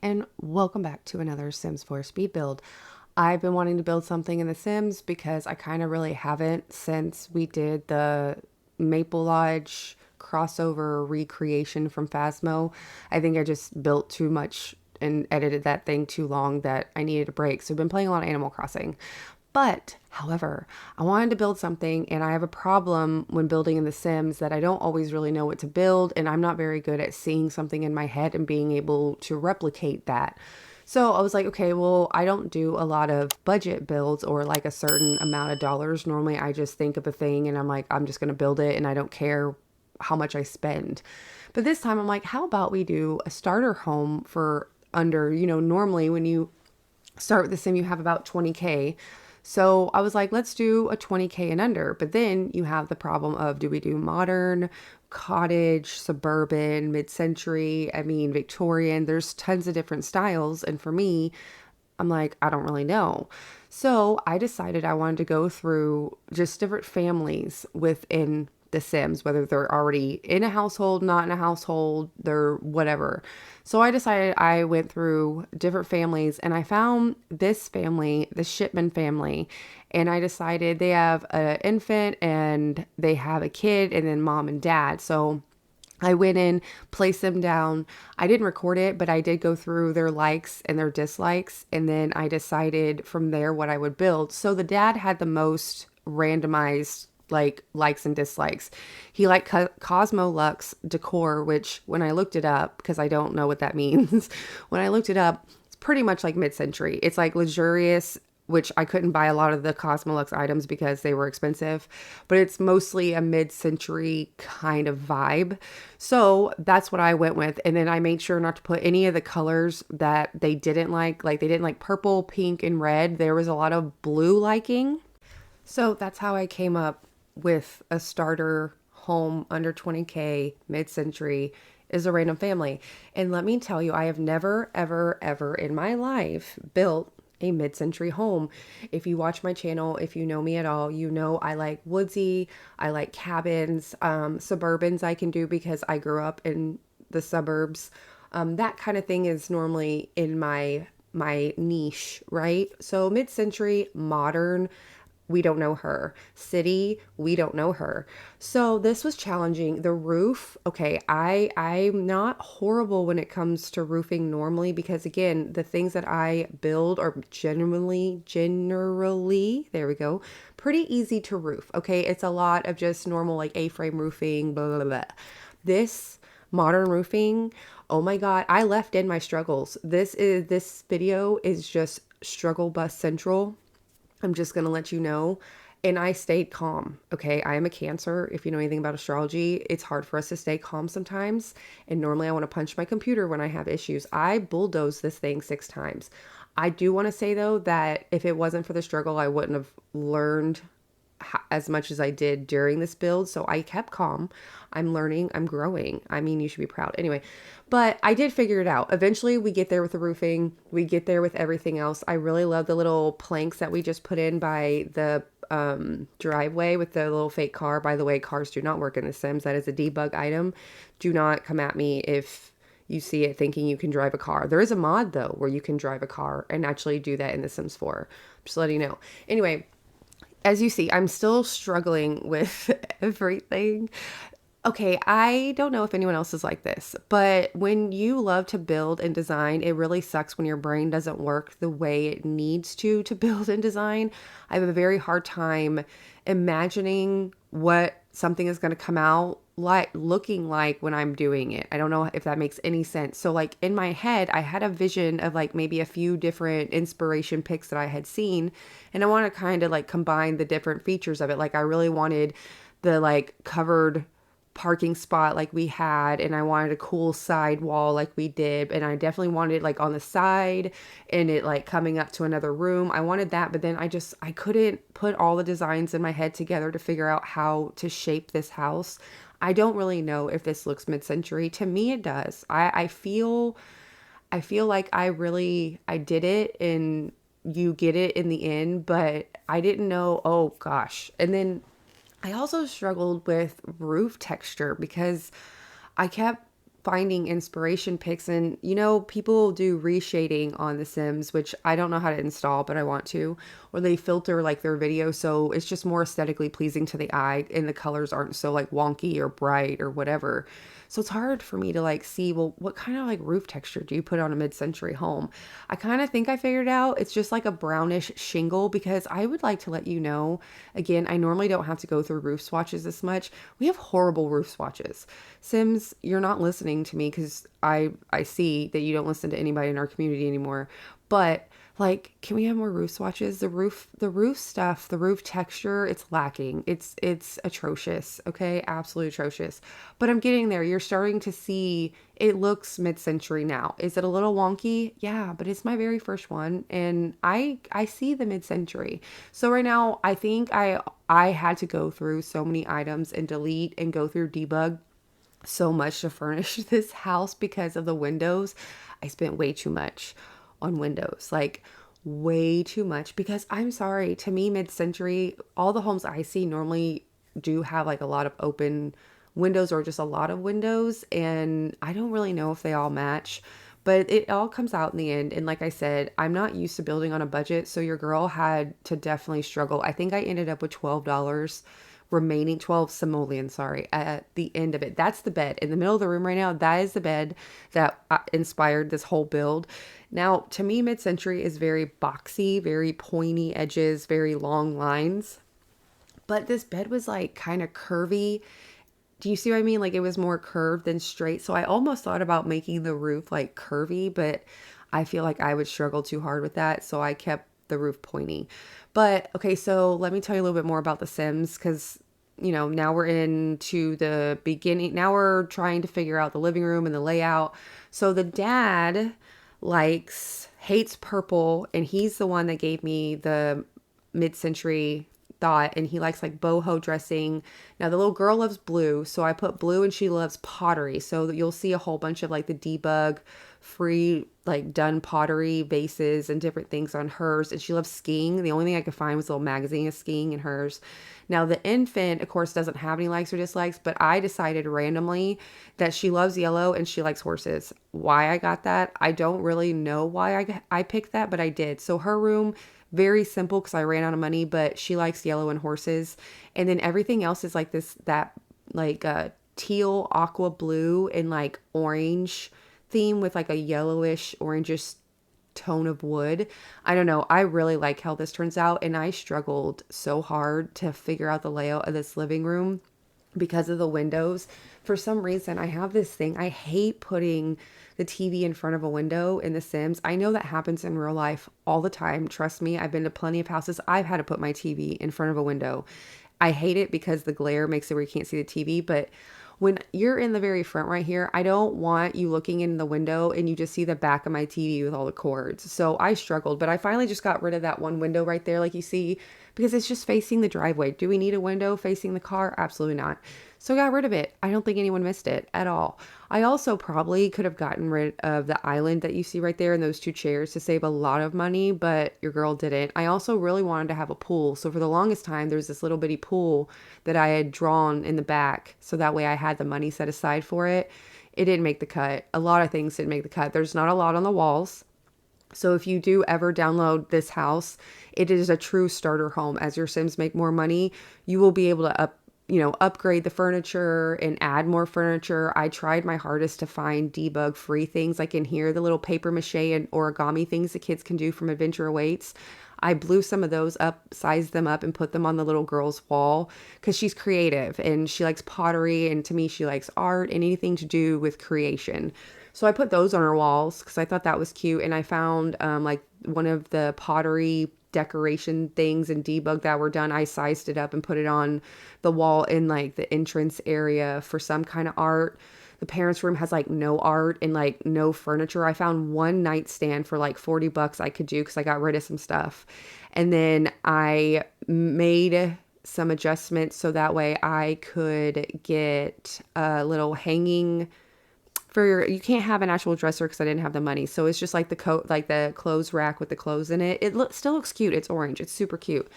and welcome back to another Sims 4 speed build. I've been wanting to build something in The Sims because I kind of really haven't since we did the Maple Lodge crossover recreation from Phasmo. I think I just built too much and edited that thing too long that I needed a break. So I've been playing a lot of Animal Crossing. But, however, I wanted to build something and I have a problem when building in The Sims that I don't always really know what to build, and I'm not very good at seeing something in my head and being able to replicate that. So I was like, okay, well, I don't do a lot of budget builds or like a certain amount of dollars. Normally I just think of a thing and I'm like, I'm just going to build it and I don't care how much I spend. But this time I'm like, how about we do a starter home for under, normally when you start with the sim, you have about 20K. So I was like, let's do a 20K and under. But then you have the problem of, do we do modern, cottage, suburban, mid-century, Victorian? There's tons of different styles. And for me, I'm like, I don't really know. So I decided I wanted to go through just different families within the Sims, whether they're already in a household, not in a household, they're whatever. So I decided I went through different families and I found this family, the Shipman family, and I decided they have an infant and they have a kid and then mom and dad. So I went in, placed them down. I didn't record it, but I did go through their likes and their dislikes. And then I decided from there what I would build. So the dad had the most randomized like likes and dislikes. He liked Cosmo Lux decor, which when I looked it up, because I don't know what that means, when I looked it up, it's pretty much like mid-century. It's like luxurious, which I couldn't buy a lot of the Cosmolux items because they were expensive, but it's mostly a mid-century kind of vibe. So that's what I went with. And then I made sure not to put any of the colors that they didn't like they didn't like purple, pink, and red. There was a lot of blue liking. So that's how I came up with a starter home under 20K mid-century is a random family. And let me tell you, I have never, ever, ever in my life built a mid-century home. If you watch my channel, if you know me at all, you know I like woodsy, I like cabins, suburbans I can do because I grew up in the suburbs. That kind of thing is normally in my niche, right? So mid-century, modern, we don't know her. City, we don't know her. So this was challenging. The roof, okay, I'm not horrible when it comes to roofing normally because again, the things that I build are generally, there we go, pretty easy to roof. Okay, it's a lot of just normal like A-frame roofing, blah, blah, blah. This modern roofing, oh my God, I left in my struggles. This video is just struggle bus central. I'm just going to let you know. And I stayed calm. Okay. I am a Cancer. If you know anything about astrology, it's hard for us to stay calm sometimes. And normally I want to punch my computer when I have issues. I bulldozed this thing 6 times. I do want to say though that if it wasn't for the struggle, I wouldn't have learned as much as I did during this build. So I kept calm. I'm learning. I'm growing. I mean, you should be proud. Anyway, but I did figure it out. Eventually we get there with the roofing. We get there with everything else. I really love the little planks that we just put in by the driveway with the little fake car. By the way, cars do not work in The Sims. That is a debug item. Do not come at me if you see it thinking you can drive a car. There is a mod though where you can drive a car and actually do that in The Sims 4. Just letting you know. Anyway, as you see, I'm still struggling with everything. Okay, I don't know if anyone else is like this, but when you love to build and design, it really sucks when your brain doesn't work the way it needs to build and design. I have a very hard time imagining what something is going to come out like looking like when I'm doing it. I don't know if that makes any sense. So like in my head, I had a vision of like maybe a few different inspiration pics that I had seen, and I want to kind of like combine the different features of it. Like I really wanted the like covered parking spot like we had, and I wanted a cool side wall like we did, and I definitely wanted it like on the side and it like coming up to another room. I wanted that, but then I couldn't put all the designs in my head together to figure out how to shape this house. I don't really know if this looks mid-century. To me it does. I feel like I did it and you get it in the end, but I didn't know, oh gosh. And then I also struggled with roof texture because I kept finding inspiration pics, and people do reshading on The Sims, which I don't know how to install, but I want to, or they filter like their video so it's just more aesthetically pleasing to the eye and the colors aren't so like wonky or bright or whatever. So it's hard for me to like see, well, what kind of like roof texture do you put on a mid-century home? I kind of think I figured it out. It's just like a brownish shingle, because I would like to let you know, again, I normally don't have to go through roof swatches this much. We have horrible roof swatches. Sims, you're not listening to me because I see that you don't listen to anybody in our community anymore. But like, can we have more roof swatches? The roof stuff, the roof texture, it's lacking. It's atrocious. Okay, absolutely atrocious. But I'm getting there. You're starting to see it looks mid-century now. Is it a little wonky? Yeah, but it's my very first one, and I see the mid-century. So right now, I think I had to go through so many items and delete and go through debug so much to furnish this house because of the windows. I spent way too much on windows, like way too much, because I'm sorry, to me, mid-century, all the homes I see normally do have like a lot of open windows or just a lot of windows, and I don't really know if they all match. But it all comes out in the end. And like I said, I'm not used to building on a budget. So your girl had to definitely struggle. I think I ended up with $12 remaining, 12 simoleons, sorry, at the end of it. That's the bed in the middle of the room right now. That is the bed that inspired this whole build. Now, to me, mid-century is very boxy, very pointy edges, very long lines. But this bed was like kind of curvy. Do you see what I mean? Like it was more curved than straight. So I almost thought about making the roof like curvy, but I feel like I would struggle too hard with that. So I kept the roof pointy. But okay, so let me tell you a little bit more about The Sims, because now we're into the beginning. Now we're trying to figure out the living room and the layout. So the dad hates purple, and he's the one that gave me the mid-century thought, and he likes like boho dressing. Now the little girl loves blue, so I put blue, and she loves pottery. So you'll see a whole bunch of like the debug free like done pottery vases and different things on hers, and she loves skiing. The only thing I could find was a little magazine of skiing in hers. Now the infant, of course, doesn't have any likes or dislikes, but I decided randomly that she loves yellow and she likes horses. Why I got that, I don't really know why I picked that, but I did. So her room, very simple because I ran out of money, but she likes yellow and horses. And then everything else is like that like teal, aqua blue, and like orange theme with like a yellowish, orangish tone of wood. I don't know. I really like how this turns out, and I struggled so hard to figure out the layout of this living room because of the windows. For some reason, I have this thing. I hate putting the TV in front of a window in The Sims. I know that happens in real life all the time. Trust me, I've been to plenty of houses. I've had to put my TV in front of a window. I hate it because the glare makes it where you can't see the TV, but when you're in the very front right here, I don't want you looking in the window and you just see the back of my TV with all the cords. So I struggled, but I finally just got rid of that one window right there, like you see, because it's just facing the driveway. Do we need a window facing the car? Absolutely not. So I got rid of it. I don't think anyone missed it at all. I also probably could have gotten rid of the island that you see right there and those two chairs to save a lot of money, but your girl didn't. I also really wanted to have a pool. So for the longest time, there's this little bitty pool that I had drawn in the back. So that way I had the money set aside for it. It didn't make the cut. A lot of things didn't make the cut. There's not a lot on the walls. So if you do ever download this house, it is a true starter home. As your Sims make more money, you will be able to upgrade the furniture and add more furniture. I tried my hardest to find debug free things like in here, the little paper mache and origami things the kids can do from Adventure Awaits. I blew some of those up, sized them up, and put them on the little girl's wall because she's creative and she likes pottery, and to me she likes art and anything to do with creation. So I put those on her walls because I thought that was cute, and I found like one of the pottery decoration things and debug that were done. I sized it up and put it on the wall in like the entrance area for some kind of art. The parents' room has like no art and like no furniture. I found one nightstand for like $40 I could do because I got rid of some stuff. And then I made some adjustments so that way I could get a little hanging for you can't have an actual dresser because I didn't have the money. So it's just like the coat, like the clothes rack with the clothes in it. Still looks cute. It's orange. It's super cute.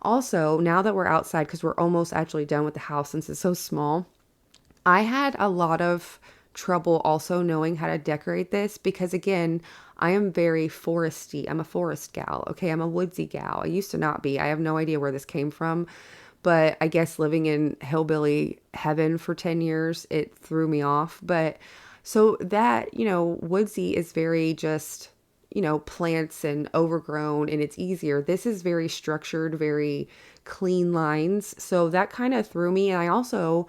Also, now that we're outside, because we're almost actually done with the house since it's so small, I had a lot of trouble also knowing how to decorate this because, again, I am very foresty. I'm a forest gal. Okay. I'm a woodsy gal. I used to not be. I have no idea where this came from. But I guess living in hillbilly heaven for 10 years, it threw me off. But so that, woodsy is very just, plants and overgrown and it's easier. This is very structured, very clean lines. So that kind of threw me. And I also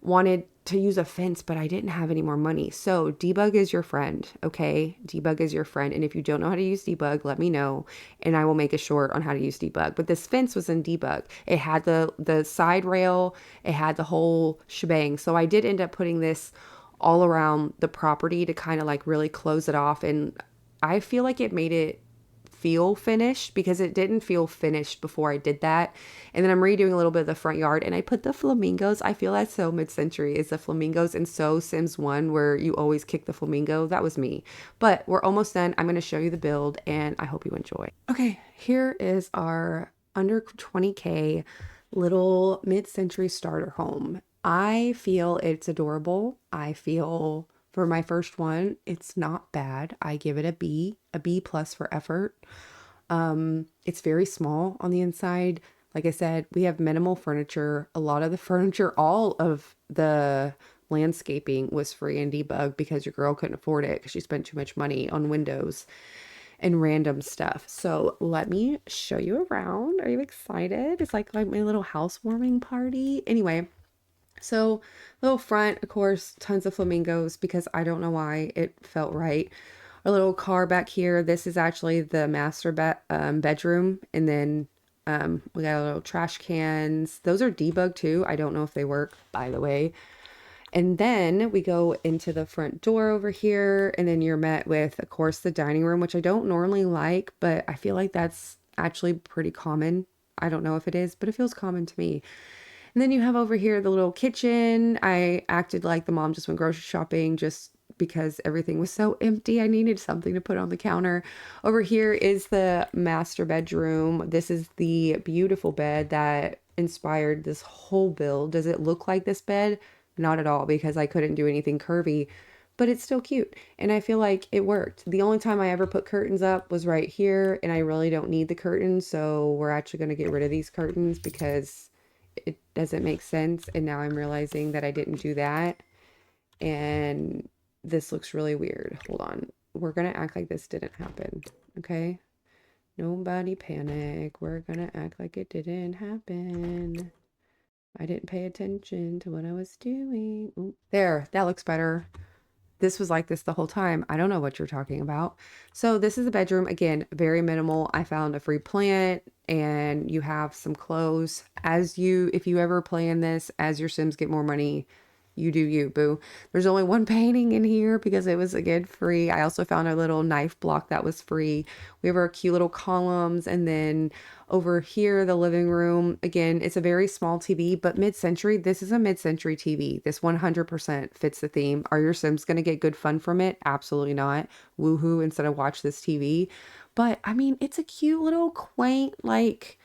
wanted to use a fence, but I didn't have any more money. So debug is your friend, okay? Debug is your friend. And if you don't know how to use debug, let me know and I will make a short on how to use debug. But this fence was in debug. It had the side rail, it had the whole shebang. So I did end up putting this all around the property to kind of like really close it off. And I feel like it made it feel finished because it didn't feel finished before I did that. And then I'm redoing a little bit of the front yard and I put the flamingos. I feel that's so mid-century is the flamingos and so Sims 1 where you always kick the flamingo. That was me. But we're almost done. I'm going to show you the build and I hope you enjoy. Okay, here is our under 20K little mid-century starter home. I feel it's adorable. I feel for my first one, it's not bad. I give it a B plus for effort. It's very small on the inside. Like I said, we have minimal furniture. A lot of the furniture, all of the landscaping was free in debug because your girl couldn't afford it because she spent too much money on windows and random stuff. So let me show you around. Are you excited? It's like my little housewarming party. Anyway, so little front, of course, tons of flamingos because I don't know why it felt right. A little car back here. This is actually the master bedroom. And then we got a little trash cans. Those are debugged too. I don't know if they work, by the way. And then we go into the front door over here. And then you're met with, of course, the dining room, which I don't normally like, but I feel like that's actually pretty common. I don't know if it is, but it feels common to me. And then you have over here the little kitchen. I acted like the mom just went grocery shopping just because everything was so empty. I needed something to put on the counter. Over here is the master bedroom. This is the beautiful bed that inspired this whole build. Does it look like this bed? Not at all because I couldn't do anything curvy, but it's still cute. And I feel like it worked. The only time I ever put curtains up was right here and I really don't need the curtains. So we're actually going to get rid of these curtains because it doesn't make sense. And now I'm realizing that I didn't do that. And this looks really weird. Hold on. We're going to act like this didn't happen. Okay. Nobody panic. We're going to act like it didn't happen. I didn't pay attention to what I was doing. Ooh, there, that looks better. This was like this the whole time. I don't know what you're talking about. So this is a bedroom. Again, very minimal. I found a free plant and you have some clothes. If you ever play in this, as your Sims get more money, you do you, boo. There's only one painting in here because it was, again, free. I also found a little knife block that was free. We have our cute little columns. And then over here, the living room. Again, it's a very small TV, but mid-century. This is a mid-century TV. This 100% fits the theme. Are your Sims going to get good fun from it? Absolutely not. Woohoo instead of watch this TV. But, I mean, it's a cute little quaint, like,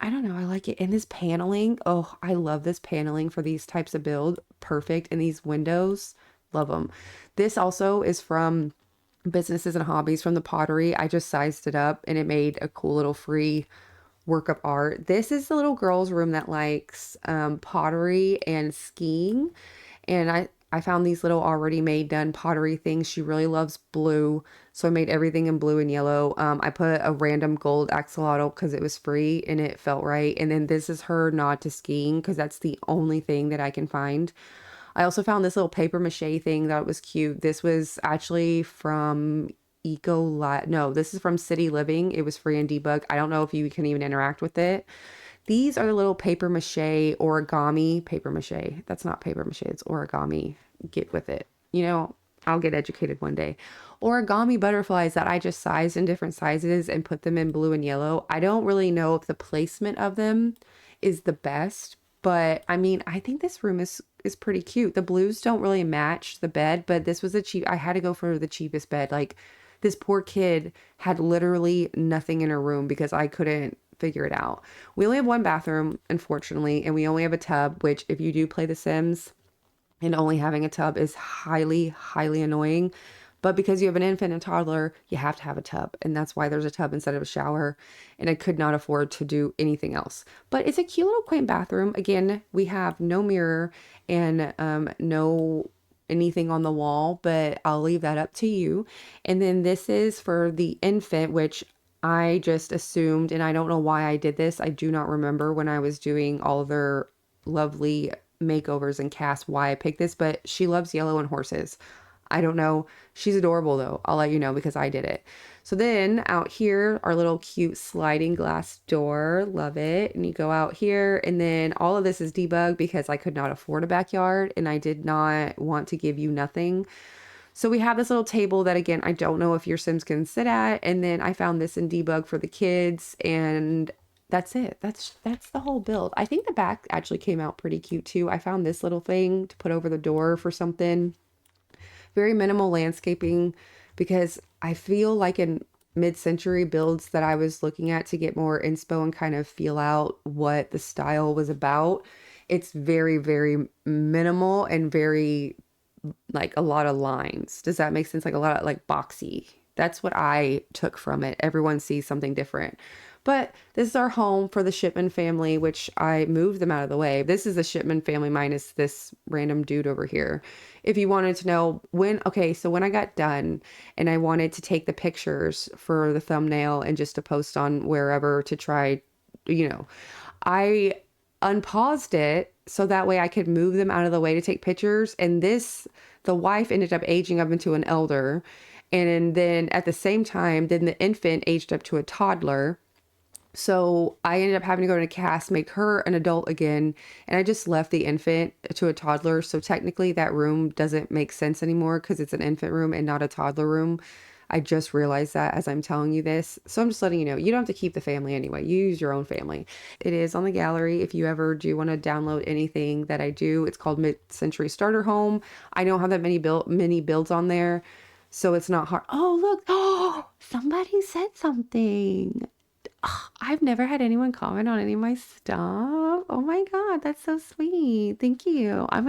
I don't know. I like it. And this paneling. Oh, I love this paneling for these types of build. Perfect. And these windows. Love them. This also is from Businesses and Hobbies from the pottery. I just sized it up and it made a cool little free work of art. This is the little girl's room that likes pottery and skiing. And I found these little already made done pottery things. She really loves blue. So I made everything in blue and yellow. I put a random gold axolotl because it was free and it felt right. And then this is her nod to skiing because that's the only thing that I can find. I also found this little paper mache thing that was cute. This was actually from no, this is from City Living. It was free in debug. I don't know if you can even interact with it. These are the little paper mache origami. Paper mache. That's not paper mache. It's origami. Get with it. I'll get educated one day. Origami butterflies that I just sized in different sizes and put them in blue and yellow. I don't really know if the placement of them is the best, but I mean, I think this room is pretty cute. The blues don't really match the bed, but this was I had to go for the cheapest bed. Like, this poor kid had literally nothing in her room because I couldn't figure it out. We only have one bathroom, unfortunately, and we only have a tub, which if you do play The Sims, and only having a tub is highly, highly annoying. But because you have an infant and toddler, you have to have a tub. And that's why there's a tub instead of a shower. And I could not afford to do anything else. But it's a cute little quaint bathroom. Again, we have no mirror and no anything on the wall, but I'll leave that up to you. And then this is for the infant, which I just assumed, and I don't know why I did this. I do not remember when I was doing all of their lovely makeovers and casts why I picked this, but she loves yellow and horses. I don't know. She's adorable though. I'll let you know because I did it. So then out here, our little cute sliding glass door. Love it. And you go out here, and then all of this is debugged because I could not afford a backyard and I did not want to give you nothing. So we have this little table that, again, I don't know if your Sims can sit at. And then I found this in debug for the kids, and that's it. That's the whole build. I think the back actually came out pretty cute too. I found this little thing to put over the door for something. Very minimal landscaping, because I feel like in mid-century builds that I was looking at to get more inspo and kind of feel out what the style was about, it's very, very minimal and very like a lot of lines. Does that make sense? Like a lot of like boxy. That's what I took from it. Everyone sees something different. But this is our home for the Shipman family, which I moved them out of the way. This is the Shipman family minus this random dude over here. If you wanted to know okay, so when I got done and I wanted to take the pictures for the thumbnail and just to post on wherever to try, I unpaused it so that way I could move them out of the way to take pictures. And the wife ended up aging up into an elder. And then at the same time, then the infant aged up to a toddler. So I ended up having to go to a cast, make her an adult again, and I just left the infant to a toddler. So technically that room doesn't make sense anymore because it's an infant room and not a toddler room. I just realized that as I'm telling you this. So I'm just letting you know, you don't have to keep the family anyway. You use your own family. It is on the gallery if you ever do want to download anything that I do. It's called Mid-Century Starter Home. I don't have that many builds on there, so it's not hard. Oh, look. Oh, somebody said something. I've never had anyone comment on any of my stuff. Oh my God, that's so sweet. Thank you. I'm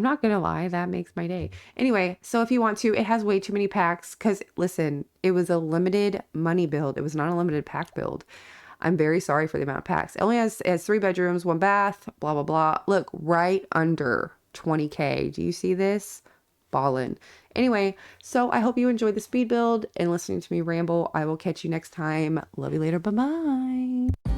not gonna lie, that makes my day. Anyway, so if you want to, it has way too many packs because listen, it was a limited money build. It was not a limited pack build. I'm very sorry for the amount of packs. It only has 3 bedrooms, 1 bath, blah, blah, blah. Look, right under 20K. Do you see this? Ballin'. Anyway, so I hope you enjoyed the speed build and listening to me ramble. I will catch you next time. Love you later. Bye-bye.